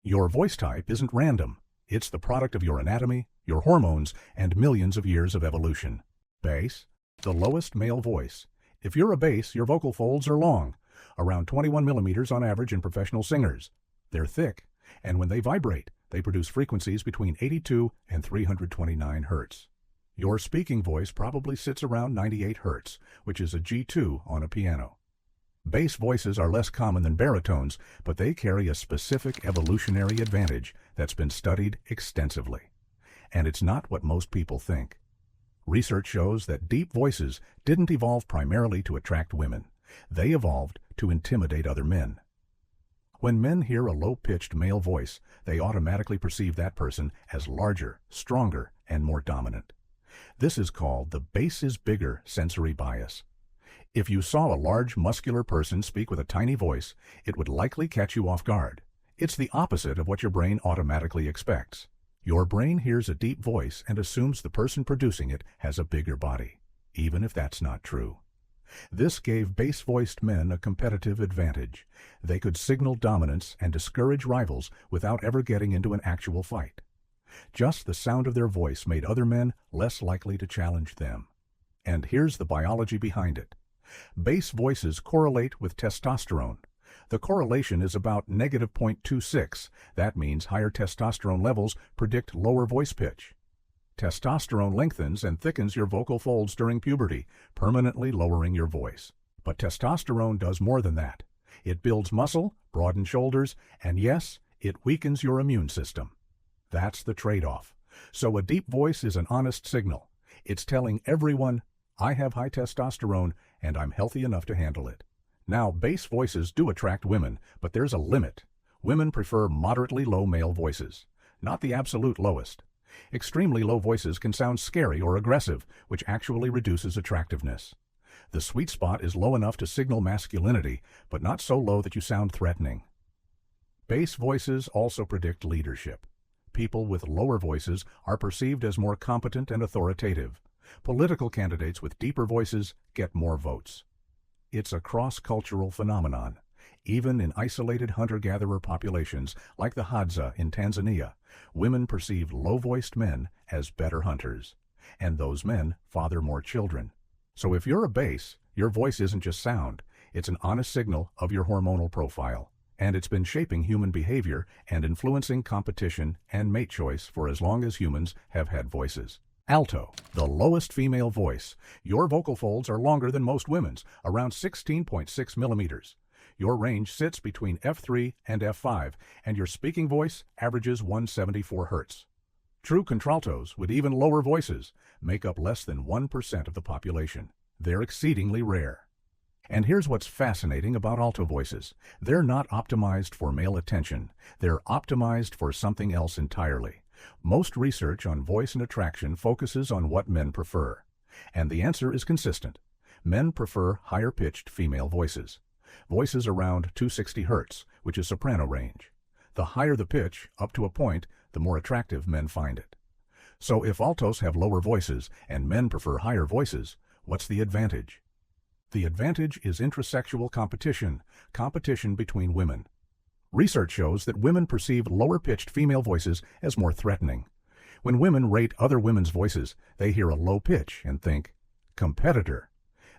Your voice type isn't random. It's the product of your anatomy, your hormones, and millions of years of evolution. Bass, the lowest male voice. If you're a bass, your vocal folds are long, around 21 millimeters on average in professional singers. They're thick, and when they vibrate, they produce frequencies between 82 and 329 hertz. Your speaking voice probably sits around 98 hertz, which is a G2 on a piano. Bass voices are less common than baritones, but they carry a specific evolutionary advantage that's been studied extensively. And it's not what most people think. Research shows that deep voices didn't evolve primarily to attract women. They evolved to intimidate other men. When men hear a low-pitched male voice, they automatically perceive that person as larger, stronger, and more dominant. This is called the bass is bigger sensory bias. If you saw a large, muscular person speak with a tiny voice, it would likely catch you off guard. It's the opposite of what your brain automatically expects. Your brain hears a deep voice and assumes the person producing it has a bigger body, even if that's not true. This gave bass-voiced men a competitive advantage. They could signal dominance and discourage rivals without ever getting into an actual fight. Just the sound of their voice made other men less likely to challenge them. And here's the biology behind it. Bass voices correlate with testosterone. The correlation is about -0.26. That means higher testosterone levels predict lower voice pitch. Testosterone lengthens and thickens your vocal folds during puberty, permanently lowering your voice. But testosterone does more than that. It builds muscle, broadens shoulders, and yes, it weakens your immune system. That's the trade-off. So a deep voice is an honest signal. It's telling everyone, I have high testosterone and I'm healthy enough to handle it. Now, bass voices do attract women, but there's a limit. Women prefer moderately low male voices, not the absolute lowest. Extremely low voices can sound scary or aggressive, which actually reduces attractiveness. The sweet spot is low enough to signal masculinity, but not so low that you sound threatening. Bass voices also predict leadership. People with lower voices are perceived as more competent and authoritative. Political candidates with deeper voices get more votes. It's a cross-cultural phenomenon. Even in isolated hunter-gatherer populations like the Hadza in Tanzania, women perceive low-voiced men as better hunters, and those men father more children. So if you're a bass, your voice isn't just sound, it's an honest signal of your hormonal profile, and it's been shaping human behavior and influencing competition and mate choice for as long as humans have had voices. Alto, the lowest female voice. Your vocal folds are longer than most women's, around 16.6 millimeters. Your range sits between F3 and F5, and your speaking voice averages 174 hertz. True contraltos, with even lower voices, make up less than 1% of the population. They're exceedingly rare. And here's what's fascinating about alto voices. They're not optimized for male attention. They're optimized for something else entirely. Most research on voice and attraction focuses on what men prefer. And the answer is consistent. Men prefer higher-pitched female voices. Voices around 260 hertz, which is soprano range. The higher the pitch, up to a point, the more attractive men find it. So if altos have lower voices and men prefer higher voices, what's the advantage? The advantage is intrasexual competition, competition between women. Research shows that women perceive lower-pitched female voices as more threatening. When women rate other women's voices, they hear a low pitch and think, competitor.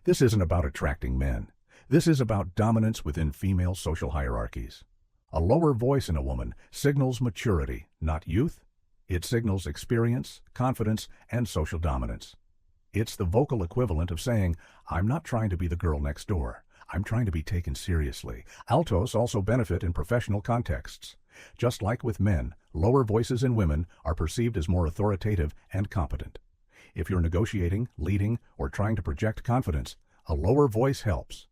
This isn't about attracting men. This is about dominance within female social hierarchies. A lower voice in a woman signals maturity, not youth. It signals experience, confidence, and social dominance. It's the vocal equivalent of saying, I'm not trying to be the girl next door. I'm trying to be taken seriously. Altos also benefit in professional contexts. Just like with men, lower voices in women are perceived as more authoritative and competent. If you're negotiating, leading, or trying to project confidence, a lower voice helps.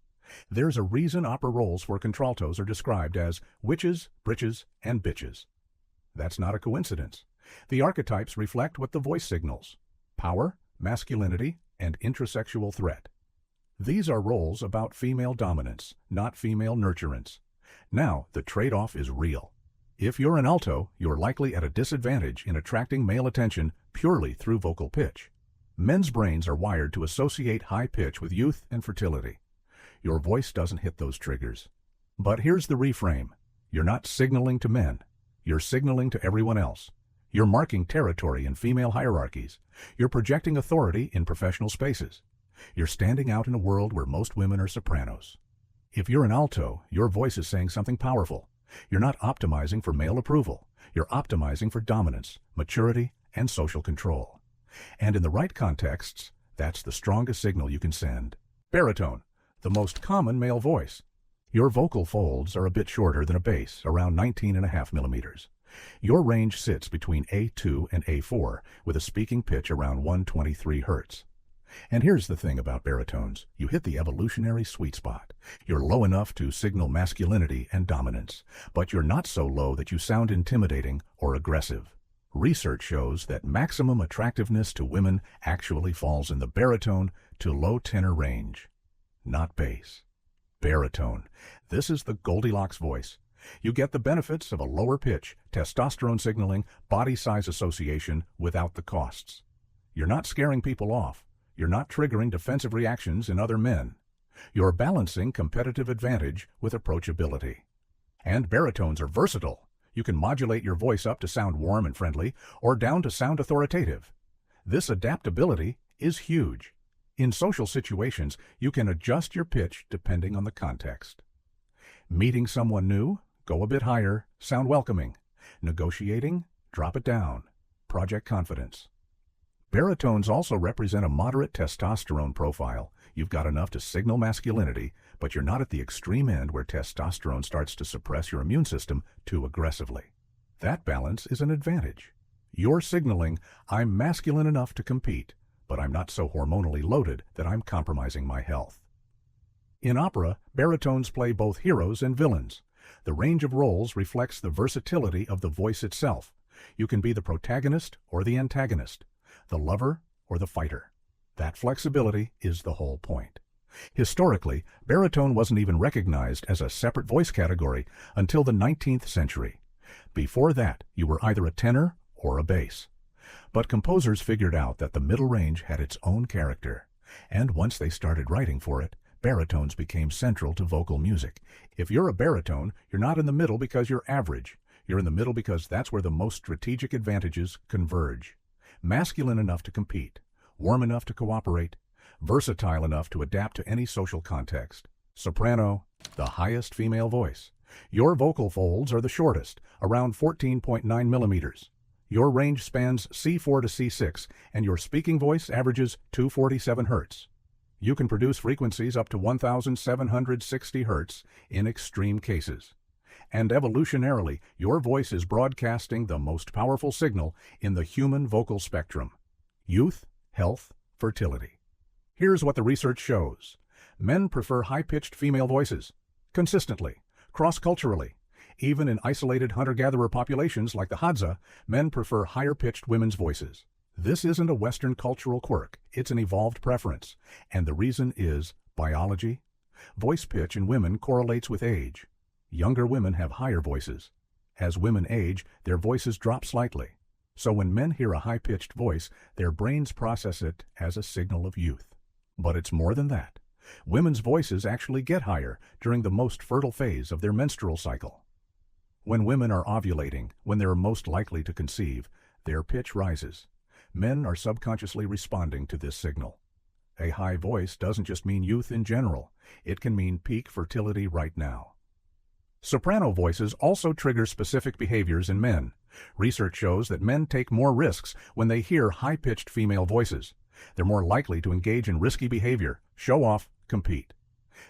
There's a reason opera roles for contraltos are described as witches, britches, and bitches. That's not a coincidence. The archetypes reflect what the voice signals: power, masculinity, and intrasexual threat. These are roles about female dominance, not female nurturance. Now, the trade-off is real. If you're an alto, you're likely at a disadvantage in attracting male attention purely through vocal pitch. Men's brains are wired to associate high pitch with youth and fertility. Your voice doesn't hit those triggers. But here's the reframe. You're not signaling to men. You're signaling to everyone else. You're marking territory in female hierarchies. You're projecting authority in professional spaces. You're standing out in a world where most women are sopranos. If you're an alto, your voice is saying something powerful. You're not optimizing for male approval. You're optimizing for dominance, maturity, and social control. And in the right contexts, that's the strongest signal you can send. Baritone, the most common male voice. Your vocal folds are a bit shorter than a bass, around 19.5 millimeters. Your range sits between A2 and A4, with a speaking pitch around 123 Hz. And here's the thing about baritones. You hit the evolutionary sweet spot. You're low enough to signal masculinity and dominance, but you're not so low that you sound intimidating or aggressive. Research shows that maximum attractiveness to women actually falls in the baritone to low tenor range, not bass. Baritone. This is the Goldilocks voice. You get the benefits of a lower pitch, testosterone signaling, body size association without the costs. You're not scaring people off. You're not triggering defensive reactions in other men. You're balancing competitive advantage with approachability. And baritones are versatile. You can modulate your voice up to sound warm and friendly, or down to sound authoritative. This adaptability is huge. In social situations, you can adjust your pitch depending on the context. Meeting someone new? Go a bit higher, sound welcoming. Negotiating? Drop it down. Project confidence. Baritones also represent a moderate testosterone profile. You've got enough to signal masculinity, but you're not at the extreme end where testosterone starts to suppress your immune system too aggressively. That balance is an advantage. You're signaling, I'm masculine enough to compete, but I'm not so hormonally loaded that I'm compromising my health. In opera, baritones play both heroes and villains. The range of roles reflects the versatility of the voice itself. You can be the protagonist or the antagonist, the lover or the fighter. That flexibility is the whole point. Historically, baritone wasn't even recognized as a separate voice category until the 19th century. Before that, you were either a tenor or a bass. But composers figured out that the middle range had its own character, and once they started writing for it, baritones became central to vocal music. If you're a baritone, you're not in the middle because you're average. You're in the middle because that's where the most strategic advantages converge. Masculine enough to compete, warm enough to cooperate, versatile enough to adapt to any social context. Soprano, the highest female voice. Your vocal folds are the shortest, around 14.9 millimeters. Your range spans C4 to C6, and your speaking voice averages 247 Hz. You can produce frequencies up to 1,760 Hz in extreme cases. And evolutionarily, your voice is broadcasting the most powerful signal in the human vocal spectrum: youth, health, fertility. Here's what the research shows. Men prefer high-pitched female voices, consistently, cross-culturally. Even in isolated hunter-gatherer populations like the Hadza, men prefer higher-pitched women's voices. This isn't a Western cultural quirk, it's an evolved preference. And the reason is biology. Voice pitch in women correlates with age. Younger women have higher voices. As women age, their voices drop slightly. So when men hear a high-pitched voice, their brains process it as a signal of youth. But it's more than that. Women's voices actually get higher during the most fertile phase of their menstrual cycle. When women are ovulating, when they're most likely to conceive, their pitch rises. Men are subconsciously responding to this signal. A high voice doesn't just mean youth in general. It can mean peak fertility right now. Soprano voices also trigger specific behaviors in men. Research shows that men take more risks when they hear high-pitched female voices. They're more likely to engage in risky behavior, show off, compete.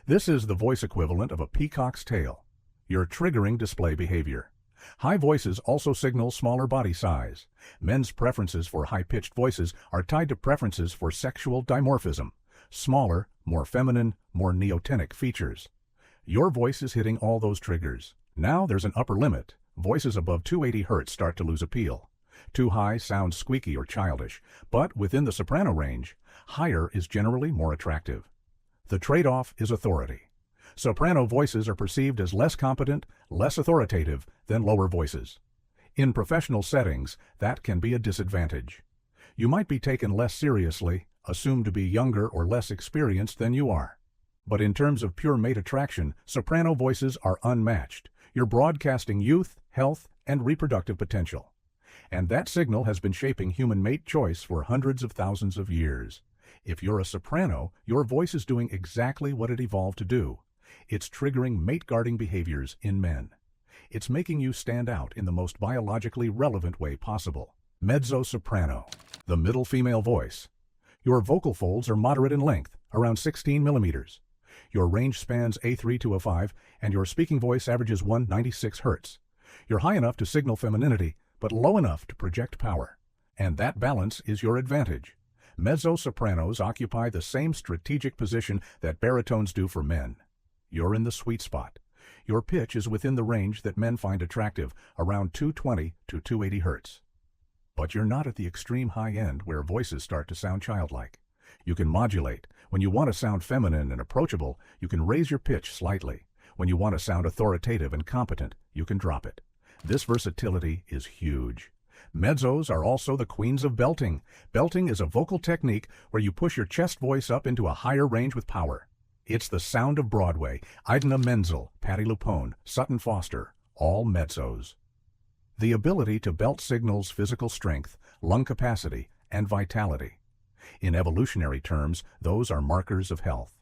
This is the voice equivalent of a peacock's tail. You're triggering display behavior. High voices also signal smaller body size. Men's preferences for high-pitched voices are tied to preferences for sexual dimorphism, smaller, more feminine, more neotenic features. Your voice is hitting all those triggers. Now there's an upper limit. Voices above 280 Hz start to lose appeal. Too high sounds squeaky or childish, but within the soprano range, higher is generally more attractive. The trade-off is authority. Soprano voices are perceived as less competent, less authoritative than lower voices. In professional settings, that can be a disadvantage. You might be taken less seriously, assumed to be younger or less experienced than you are. But in terms of pure mate attraction, soprano voices are unmatched. You're broadcasting youth, health, and reproductive potential. And that signal has been shaping human mate choice for hundreds of thousands of years. If you're a soprano, your voice is doing exactly what it evolved to do. It's triggering mate-guarding behaviors in men. It's making you stand out in the most biologically relevant way possible. Mezzo-soprano, the middle female voice. Your vocal folds are moderate in length, around 16 millimeters. Your range spans A3 to A5, and your speaking voice averages 196 Hz. You're high enough to signal femininity, but low enough to project power. And that balance is your advantage. Mezzo-sopranos occupy the same strategic position that baritones do for men. You're in the sweet spot. Your pitch is within the range that men find attractive, around 220 to 280 Hz. But you're not at the extreme high end where voices start to sound childlike. You can modulate. When you want to sound feminine and approachable, you can raise your pitch slightly. When you want to sound authoritative and competent, you can drop it. This versatility is huge. Mezzos are also the queens of belting. Belting is a vocal technique where you push your chest voice up into a higher range with power. It's the sound of Broadway. Idina Menzel, Patti LuPone, Sutton Foster, all mezzos. The ability to belt signals physical strength, lung capacity, and vitality. In evolutionary terms, those are markers of health.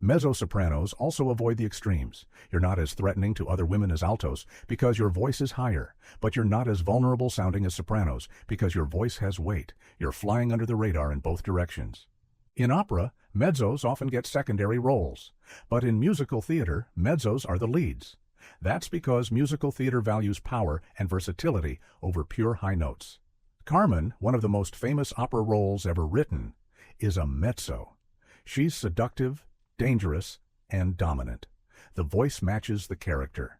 Mezzo-sopranos also avoid the extremes. You're not as threatening to other women as altos because your voice is higher, but you're not as vulnerable sounding as sopranos because your voice has weight. You're flying under the radar in both directions. In opera, mezzos often get secondary roles, but in musical theater, mezzos are the leads. That's because musical theater values power and versatility over pure high notes. Carmen, one of the most famous opera roles ever written, is a mezzo. She's seductive, dangerous, and dominant. The voice matches the character.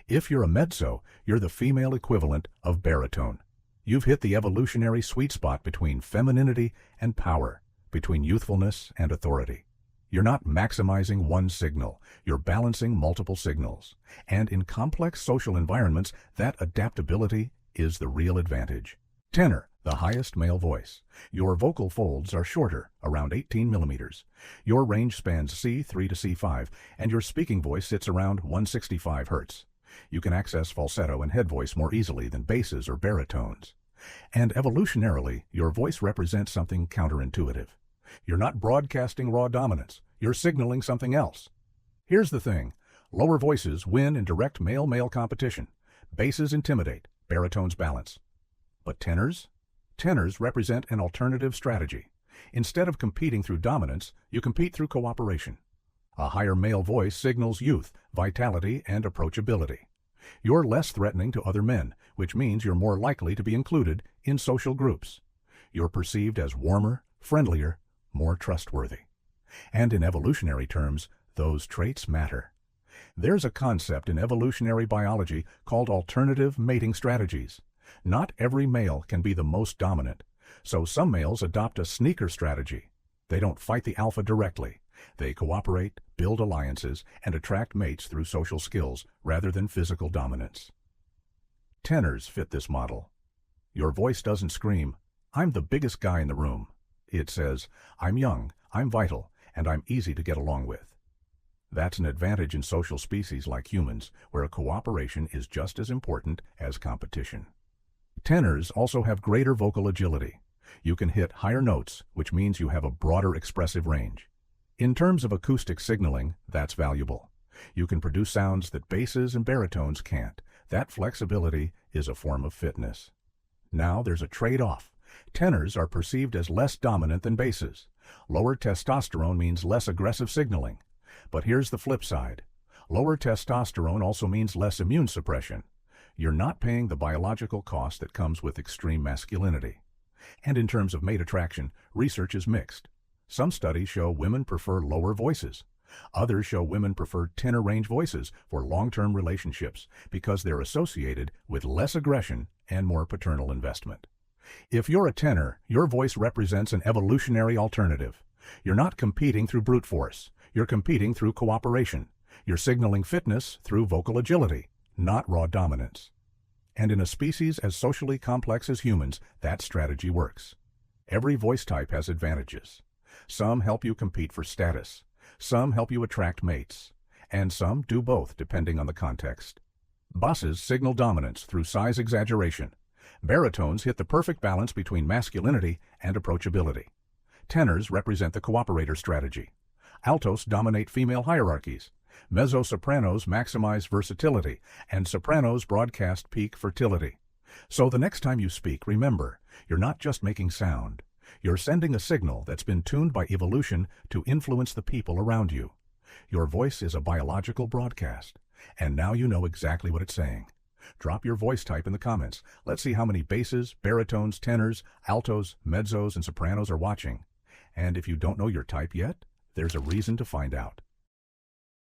If you're a mezzo, you're the female equivalent of baritone. You've hit the evolutionary sweet spot between femininity and power, between youthfulness and authority. You're not maximizing one signal, you're balancing multiple signals. And in complex social environments, that adaptability is the real advantage. Tenor, the highest male voice. Your vocal folds are shorter, around 18 millimeters. Your range spans C3 to C5, and your speaking voice sits around 165 Hz. You can access falsetto and head voice more easily than basses or baritones. And evolutionarily, your voice represents something counterintuitive. You're not broadcasting raw dominance, you're signaling something else. Here's the thing, lower voices win in direct male-male competition. Basses intimidate, baritones balance. But tenors? Tenors represent an alternative strategy. Instead of competing through dominance, you compete through cooperation. A higher male voice signals youth, vitality, and approachability. You're less threatening to other men, which means you're more likely to be included in social groups. You're perceived as warmer, friendlier, more trustworthy. And in evolutionary terms, those traits matter. There's a concept in evolutionary biology called alternative mating strategies. Not every male can be the most dominant, so some males adopt a sneaker strategy. They don't fight the alpha directly. They cooperate, build alliances, and attract mates through social skills rather than physical dominance. Tenors fit this model. Your voice doesn't scream, "I'm the biggest guy in the room." It says, "I'm young, I'm vital, and I'm easy to get along with." That's an advantage in social species like humans, where cooperation is just as important as competition. Tenors also have greater vocal agility. You can hit higher notes, which means you have a broader expressive range. In terms of acoustic signaling, that's valuable. You can produce sounds that basses and baritones can't. That flexibility is a form of fitness. Now there's a trade-off. Tenors are perceived as less dominant than basses. Lower testosterone means less aggressive signaling. But here's the flip side. Lower testosterone also means less immune suppression. You're not paying the biological cost that comes with extreme masculinity. And in terms of mate attraction, research is mixed. Some studies show women prefer lower voices. Others show women prefer tenor range voices for long-term relationships because they're associated with less aggression and more paternal investment. If you're a tenor, your voice represents an evolutionary alternative. You're not competing through brute force. You're competing through cooperation. You're signaling fitness through vocal agility, not raw dominance. And in a species as socially complex as humans, that strategy works. Every voice type has advantages. Some help you compete for status. Some help you attract mates. And some do both depending on the context. Basses signal dominance through size exaggeration. Baritones hit the perfect balance between masculinity and approachability. Tenors represent the cooperator strategy. Altos dominate female hierarchies. Mezzo-sopranos maximize versatility, and sopranos broadcast peak fertility. So the next time you speak, remember, you're not just making sound. You're sending a signal that's been tuned by evolution to influence the people around you. Your voice is a biological broadcast, and now you know exactly what it's saying. Drop your voice type in the comments. Let's see how many basses, baritones, tenors, altos, mezzos, and sopranos are watching. And if you don't know your type yet, there's a reason to find out.